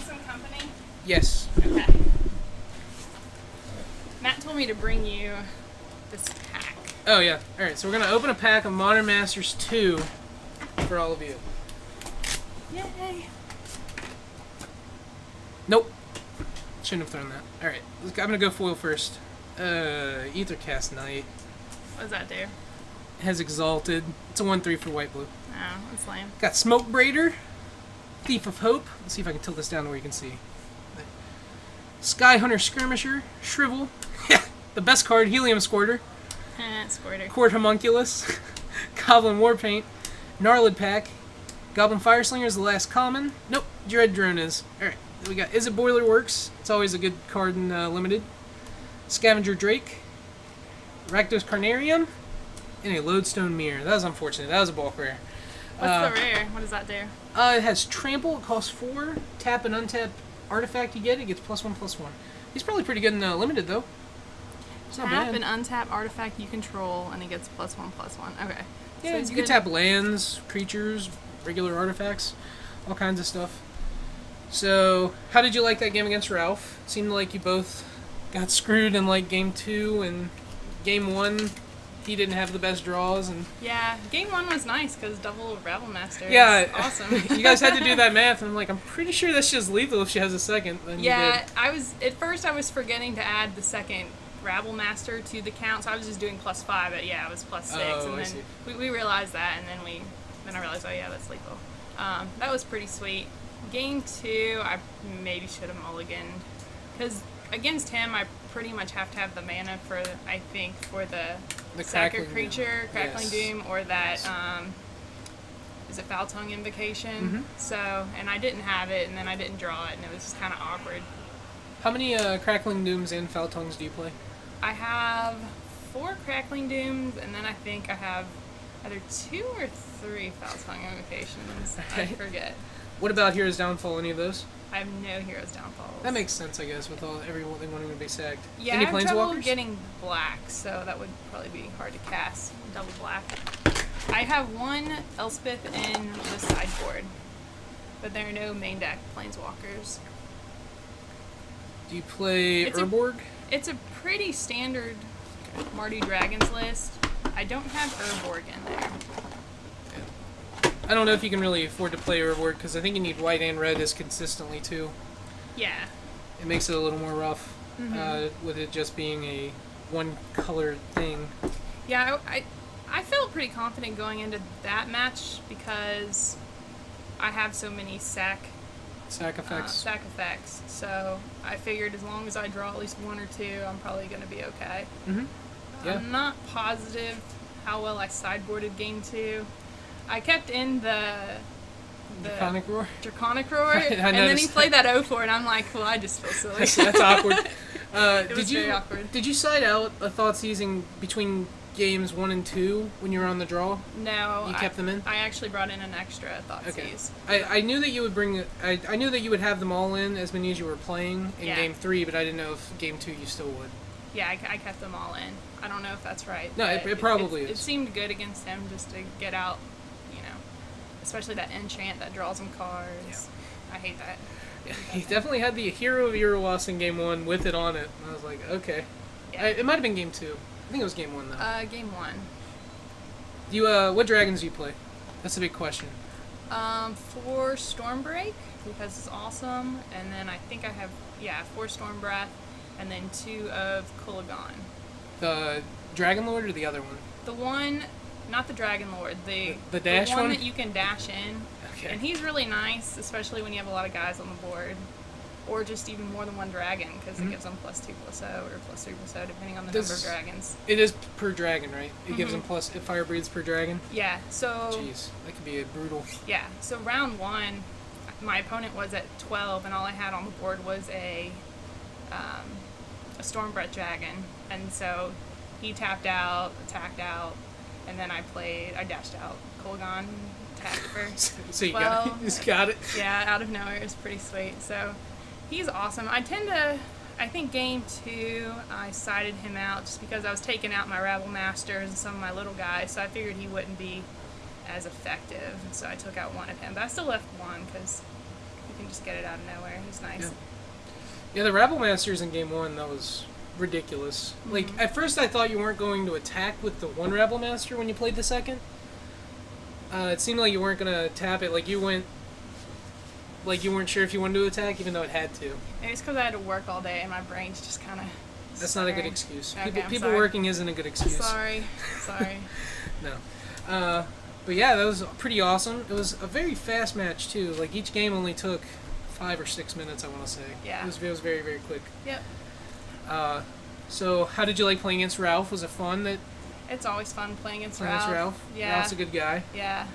some company? Yes. Okay. Matt told me to bring you this pack. Oh, yeah. Alright, so we're going to open a pack of Modern Masters 2 for all of you. Yay! Nope. Shouldn't have thrown that. Alright, I'm going to go foil first. Ethercast Knight. What does that do? Has Exalted. It's a 1/3 for white-blue. Oh, that's lame. Got Smoke Braider. Thief of Hope. Let's see if I can tilt this down where you can see. Sky Hunter Skirmisher. Shrivel. The best card, Helium Squirter. Squirter. Court Homunculus. Goblin Warpaint. Gnarlid Pack. Goblin Fireslinger is the last common. Nope, Dread Drone is. Alright, we got Is It Boiler Works. It's always a good card in Limited. Scavenger Drake. Rakdos Carnarium. And a Lodestone Mirror. That was unfortunate. That was a bulk rare. What's the rare? What does that do? It has Trample. It costs 4. Tap and untap artifact you get. It gets +1/+1. He's probably pretty good in Limited, though. It's not Tap bad. and untap artifact you control, and it gets +1/+1. Okay. Yeah, So he's you can good. tap lands, creatures, regular artifacts, all kinds of stuff. So, how did you like that game against Ralph? It seemed like you both got screwed in like game 2 and game 1. He didn't have the best draws, and Yeah, game 1 was nice because double Rabble Master. yeah, Is awesome. you guys had to do that math, and I'm like, I'm pretty sure that's just lethal if she has a second. Then you Yeah, did. at first I was forgetting to add the second Rabble Master to the count, so I was just doing +5, but yeah, it was +6, Oh, and I then see. we realized that, and then I realized, oh yeah, that's lethal. That was pretty sweet. Game 2, I maybe should have mulliganed, because against him, I pretty much have to have the mana for the Sacred Crackling Creature, Doom. Crackling Yes. Doom, or that, is it Foul Tongue Invocation? Mhm. So, and I didn't have it, and then I didn't draw it, and it was just kind of awkward. How many Crackling Dooms and Foul Tongues do you play? I have 4 Crackling Dooms, and then I think I have either 2 or 3 Foul Tongue Invocations. I Okay. forget. What about Hero's Downfall? Any of those? I have no Hero's Downfalls. That makes sense, I guess, with everyone wanting to be sacked. Yeah, Any I have trouble Planeswalkers? getting black, so that would probably be hard to cast. Double black. I have 1 Elspeth in the sideboard, but there are no main deck Planeswalkers. Do you play It's a- Urborg? It's a pretty standard Mardu Dragons list. I don't have Urborg in there. I don't know if you can really afford to play Urborg, because I think you need white and red as consistently, too. Yeah. It makes it a little more rough, Mhm. with it just being a one-color thing. Yeah, I felt pretty confident going into that match because I have so many sack effects. So I figured as long as I draw at least 1 or 2, I'm probably going to be okay. Mm-hmm. Yeah. I'm not positive how well I sideboarded game 2. I kept in the Draconic Roar? Draconic Roar, I and then he noticed played that 0-4, and I'm like, well, I just feel silly. That's awkward. It was very awkward. Did you side out a thought seizing between games 1 and 2 when you were on the draw? No, You kept them in? I actually brought in an extra Okay. Thoughtseize. I knew that you would bring. I knew that you would have them all in as many as you were playing in Yeah. game 3, but I didn't know if game 2 you still would. Yeah, I kept them all in. I don't know if that's right. No, but it probably It is. seemed good against him just to get out, especially that enchant that draws him cards. I hate that. He definitely had the Hero of Irowas in game 1 with it on it. And I was like, okay. Yeah. It might have been game 2. I think it was game 1 though. Game 1. You what dragons do you play? That's a big question. 4 Stormbreak, because it's awesome, and then I think I have, 4 Stormbreath, and then 2 of Kulagon. The Dragon Lord or the other one? The one, not the Dragon Lord, The dash the one one? that you can dash in. Okay. And he's really nice, especially when you have a lot of guys on the board. Or just even more than one dragon, because it gives them +2/+0 or +3/+0, depending on the number of dragons. It is per dragon, right? It gives them plus if fire breathes per dragon. Yeah, so... Jeez, that could be a brutal. Yeah, so round 1, my opponent was at 12, and all I had on the board was a Stormbreath dragon. And so he tapped out, attacked out, and then I dashed out Kolgon, attacked for So you 12. got it. You just got it. Yeah, out of nowhere. It was pretty sweet. So he's awesome. I think game 2, I sided him out just because I was taking out my Rabble Masters and some of my little guys, so I figured he wouldn't be as effective. So I took out 1 of him, but I still left 1 because You can just get it out of nowhere. He's nice. Yeah. Yeah, the Rabble Masters in game 1, that was ridiculous. Mm-hmm. Like, at first I thought you weren't going to attack with the one Rabble Master when you played the second. It seemed like you weren't going to tap it. Like, you went... Like, you weren't sure if you wanted to attack, even though it had to. Maybe it's because I had to work all day and my brain's just kind of... That's not a good excuse. Okay, People working isn't a good excuse. Sorry. No. But yeah, that was pretty awesome. It was a very fast match, too. Like, each game only took 5 or 6 minutes, I want to say. Yeah. It was very, very quick. Yep. So, how did you like playing against Ralph? Was it fun? It's always fun playing against Playing against Ralph? Yeah. Ralph's a good guy. Yeah.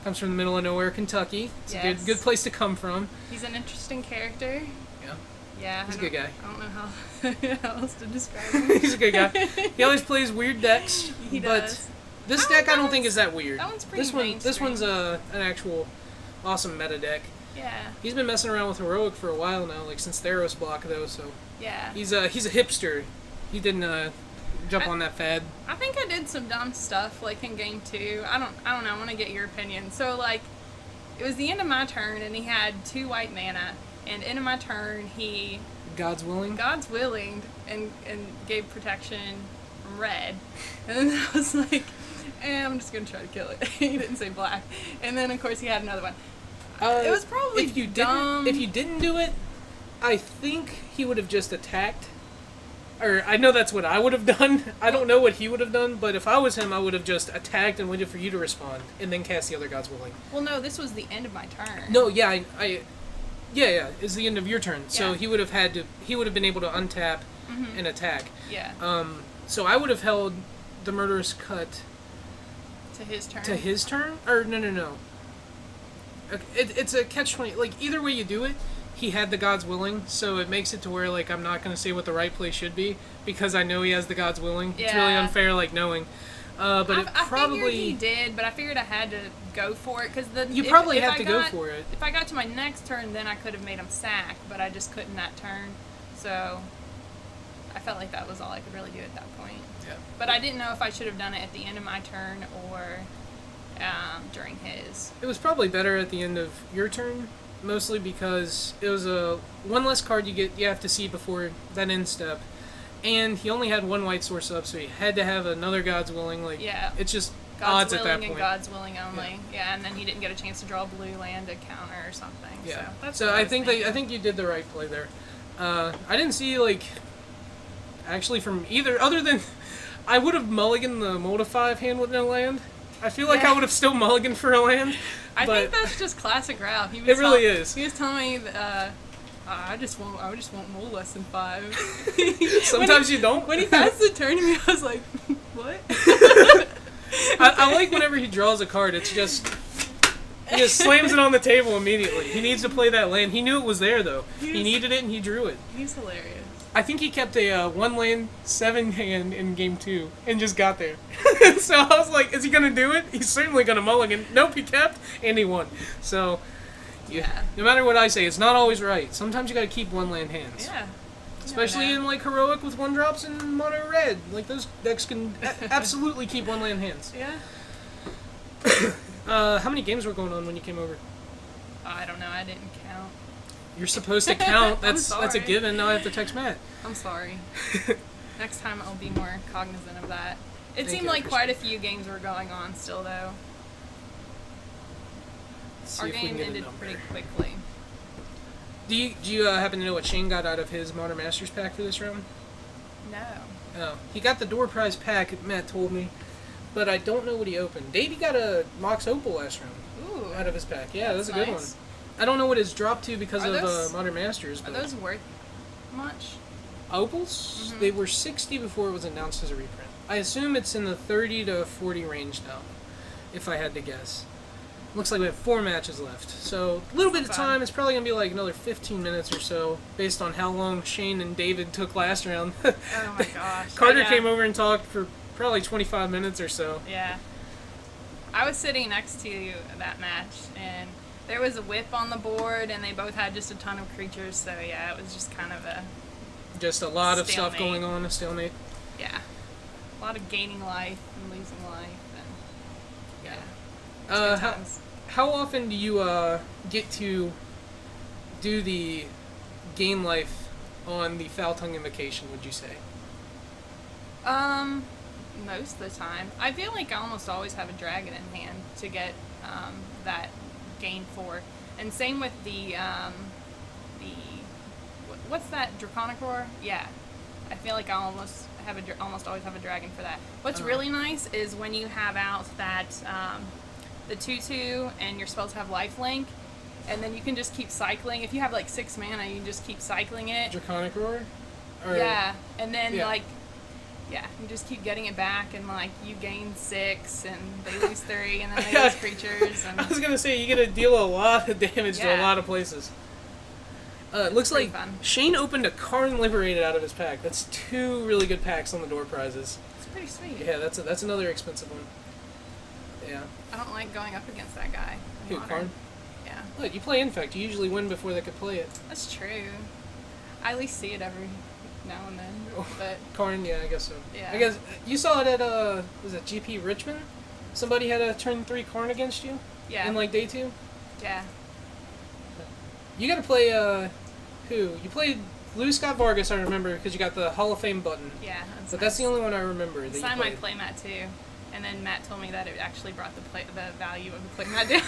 Comes from the middle of nowhere, Kentucky. It's a Yes. good place to come from. He's an interesting character. Yeah. Yeah. He's a good guy. I don't know how else to describe him. He's a good guy. He always plays weird decks. He but does. This That deck I don't one's- think is that weird. that one's pretty This one's mainstream. an actual awesome meta deck. Yeah. He's been messing around with Heroic for a while now, like since Theros block though, so Yeah. he's a hipster. He didn't jump on that fad. I think I did some dumb stuff like in game 2. I don't know. I want to get your opinion. So like, it was the end of my turn and he had 2 white mana, and end of my turn he God's willing. God's willing and gave protection from red, and then I was like, I'm just gonna try to kill it. He didn't say black, and then of course he had another one. It was probably if you dumb. If you didn't do it, I think he would have just attacked. Or I know that's what I would have done. I don't know what he would have done, but if I was him, I would have just attacked and waited for you to respond, and then cast the other God's willing. Well, no, this was the end of my turn. No, yeah, yeah, it's the end of your turn. So Yeah. he would have been able to untap and attack. Yeah. So I would have held the Murderous Cut To his turn. to his turn, or no. It's a catch-20. Like either way you do it, he had the God's willing, so it makes it to where like I'm not gonna say what the right play should be because I know he has the God's willing. It's really Yeah. unfair, like knowing. But it I probably figured he did, but I figured I had to go for it because you probably have to go for it. If I got to my next turn, then I could have made him sack, but I just couldn't that turn. So I felt like that was all I could really do at that point. Yeah. But I didn't know if I should have done it at the end of my turn or during his. It was probably better at the end of your turn, mostly because it was a one less card you have to see before that end step, and he only had 1 white source up, so he had to have another God's willing. Like Yeah. it's just God's odds at that willing point. and God's willing only. Yeah, and then he didn't get a chance to draw a blue land to counter or something. Yeah. So, that's So what I was think thinking. I think you did the right play there. I didn't see like actually from either other than I would have mulliganed the Mold of 5 hand with no land. I feel like Yeah. I would have still mulliganed for a land. I but think that's just classic Ralph. He was It really is. He was telling me that I just won't roll less than 5. Sometimes you don't. When he passed the turn to me, I was like, what? I like whenever he draws a card. It's just he just slams it on the table immediately. He needs to play that land. He knew it was there though. He He's- needed it and he drew it. He's hilarious. I think he kept a 1 land 7 hand in game 2 and just got there. So I was like, is he gonna do it? He's certainly gonna mulligan. Nope, he kept and he won. So yeah, no matter what I say, it's not always right. Sometimes you gotta keep 1 land hands. Yeah. Especially in like Heroic with 1-drops and Mono Red. Like those decks can absolutely keep 1 land hands. Yeah. How many games were going on when you came over? I don't know. I didn't count. You're supposed to count. I'm That's a sorry. given. Now I have to text Matt. I'm sorry. Next time I'll be more cognizant of that. It Thank seemed you, I like quite a few games were going on still, though. Let's see Our if we can game get a ended number. pretty quickly. Do you happen to know what Shane got out of his Modern Masters pack for this round? No. Oh, he got the door prize pack. Matt told me, but I don't know what he opened. Davey got a Mox Opal last round Ooh. out of his pack. Yeah, that's a good one. nice. I don't know what his dropped to because Are of those- Modern Masters. Are But those worth much? Opals? They were 60 before it was announced as a reprint. I assume it's in the 30 to 40 range now, if I had to guess. Looks like we have 4 matches left. So, a little bit of Fun. time. It's probably going to be like another 15 minutes or so, based on how long Shane and David took last round. Oh my gosh. Carter Yeah. came over and talked for probably 25 minutes or so. Yeah. I was sitting next to that match, and there was a whip on the board, and they both had just a ton of creatures, so yeah, it was just kind of a, Just a lot of stuff Stalemate. going on, a stalemate. yeah, a lot of gaining life and losing life, and yeah. It was good How, times. how often do you get to do the gain life on the Foul Tongue Invocation, would you say? Most of the time. I feel like I almost always have a dragon in hand to get that gain 4. And same with the what's that, Draconic Roar? Yeah. I feel like I almost always have a dragon for that. What's really nice is when you have out that the 2/2 and your spells have lifelink, and then you can just keep cycling. If you have like 6 mana, you can just keep cycling it. Draconic Roar? Or, yeah, and then you just keep getting it back, and like you gain 6, and they lose 3, and then they lose creatures. And I was gonna say, you get to deal a lot of damage to a lot of places. It looks like fun. Shane opened a Karn Liberated out of his pack. That's 2 really good packs on the door prizes. It's pretty sweet. Yeah, that's another expensive one. Yeah. I don't like going up against that guy. Who, Karn? Yeah. Look, you play Infect. You usually win before they could play it. That's true. I at least see it every now and then. But Karn, yeah, I guess so. Yeah. I guess you saw it at was it GP Richmond? Somebody had a turn 3 Karn against you. Yeah. In like day 2. Yeah. You got to play who? You played Lou Scott Vargas, I remember, because you got the Hall of Fame button. Yeah. That's the only one I remember. That Signed you my played. playmat too, and then Matt told me that it actually brought the value of the playmat down.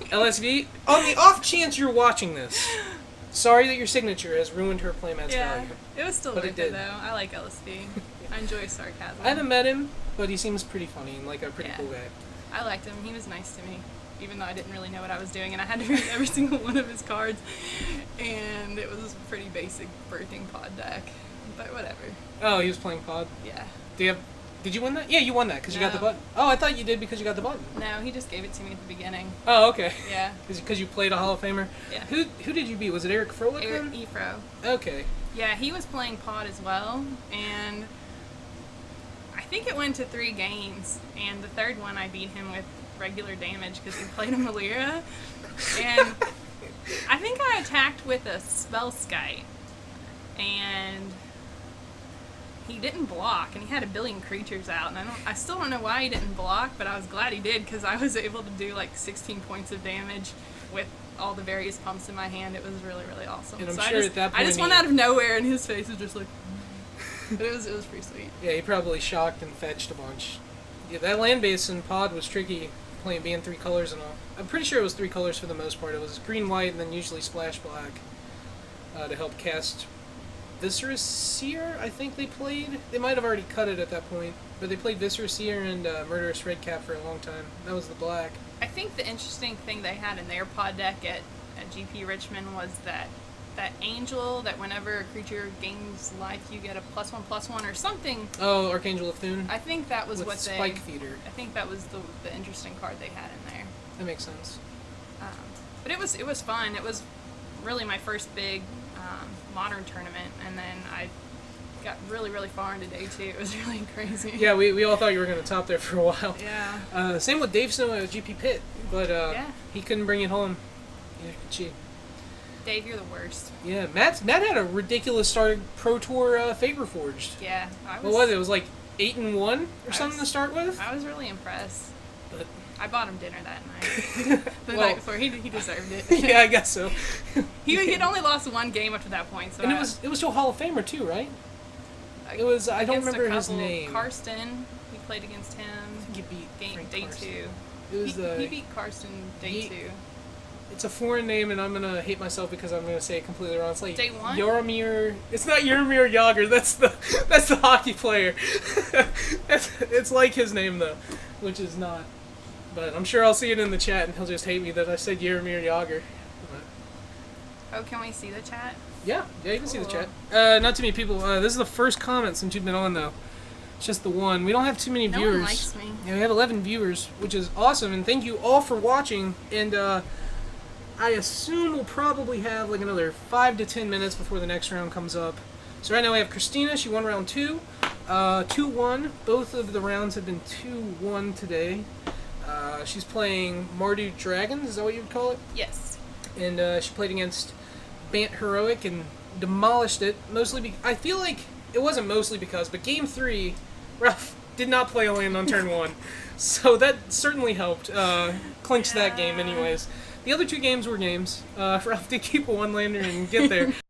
LSV. On the off chance you're watching this, sorry that your signature has ruined her playmat's value. It was still But worth it it did. though. I like LSD. I enjoy sarcasm. I haven't met him, but he seems pretty funny and like a pretty cool guy. I liked him. He was nice to me, even though I didn't really know what I was doing, and I had to read every single one of his cards, and it was a pretty basic birthing pod deck, but whatever. Oh, he was playing pod. Yeah. Did you win that? Yeah, you won that because you got the No. button. Oh, I thought you did because you got the button. No, he just gave it to me at the beginning. Oh, okay. Yeah. Because you played a Hall of Famer. Yeah. Who did you beat? Was it Eric Froelich Eric then? Efro. Okay. Yeah, he was playing pod as well, and I think it went to 3 games, and the third one I beat him with regular damage because he played a Malira, and I think I attacked with a Spell Skite, and he didn't block, and he had 1 billion creatures out, and I still don't know why he didn't block, but I was glad he did because I was able to do like 16 points of damage with all the various pumps in my hand. It was really, really awesome. And I'm so sure at that point I just went out of nowhere, and his face was just like, but it was pretty sweet. Yeah, he probably shocked and fetched a bunch. Yeah, that land base in pod was tricky, being 3 colors and all. I'm pretty sure it was 3 colors for the most part. It was green, white, and then usually splash black to help cast Viscerous Seer, I think they played. They might have already cut it at that point, but they played Viscerous Seer and Murderous Redcap for a long time. That was the black. I think the interesting thing they had in their pod deck at GP Richmond was that angel that whenever a creature gains life, you get a +1/+1 or something. Oh, Archangel of Thune. I think that was with what Spike Feeder. I think that was the interesting card they had in there. That makes sense. But it was fun. It was really my first big modern tournament, and then I got really, really far into day 2. It was really crazy. Yeah, we all thought you were going to top there for a while. Yeah. Same with Dave Snow at GP Pitt, but he couldn't bring it home. Yeah, gee. Dave, you're the worst. Yeah, Matt had a ridiculous start Pro Tour Favor Forged. Yeah. What was it? It was like 8-1 or something to start with? I was really impressed. But I bought him dinner that night. The night before. He deserved it. Yeah, I guess so. He'd only lost 1 game up to that point. So and it was to a Hall of Famer too, right? It was, I don't remember his name. Karsten, he played against him. I think he beat game Frank day Karsten. 2. It was he beat Karsten day 2. It's a foreign name, and I'm gonna hate myself because I'm gonna say it completely wrong. It's like Day 1? Jaromir. It's not Jaromir Jagr. That's the hockey player. It's like his name though, which is not. But I'm sure I'll see it in the chat, and he'll just hate me that I said Jaromir Jagr. Oh, can we see the chat? Yeah, you can see the Cool. chat. Not too many people. This is the first comment since you've been on though. It's just the one. We don't have too many No viewers. one likes me. Yeah, we have 11 viewers, which is awesome, and thank you all for watching. And I assume we'll probably have like another 5 to 10 minutes before the next round comes up. So right now we have Christina. She won round 2, 2-1. Both of the rounds have been 2-1 today. She's playing Mardu Dragons. Is that what you would call it? Yes. And she played against Bant Heroic and demolished it. I feel like it wasn't mostly because, but game 3, Ralph did not play a land on turn 1, so that certainly helped clinch that game. Anyways, The other two games were games. Ralph did keep a one-lander and get there.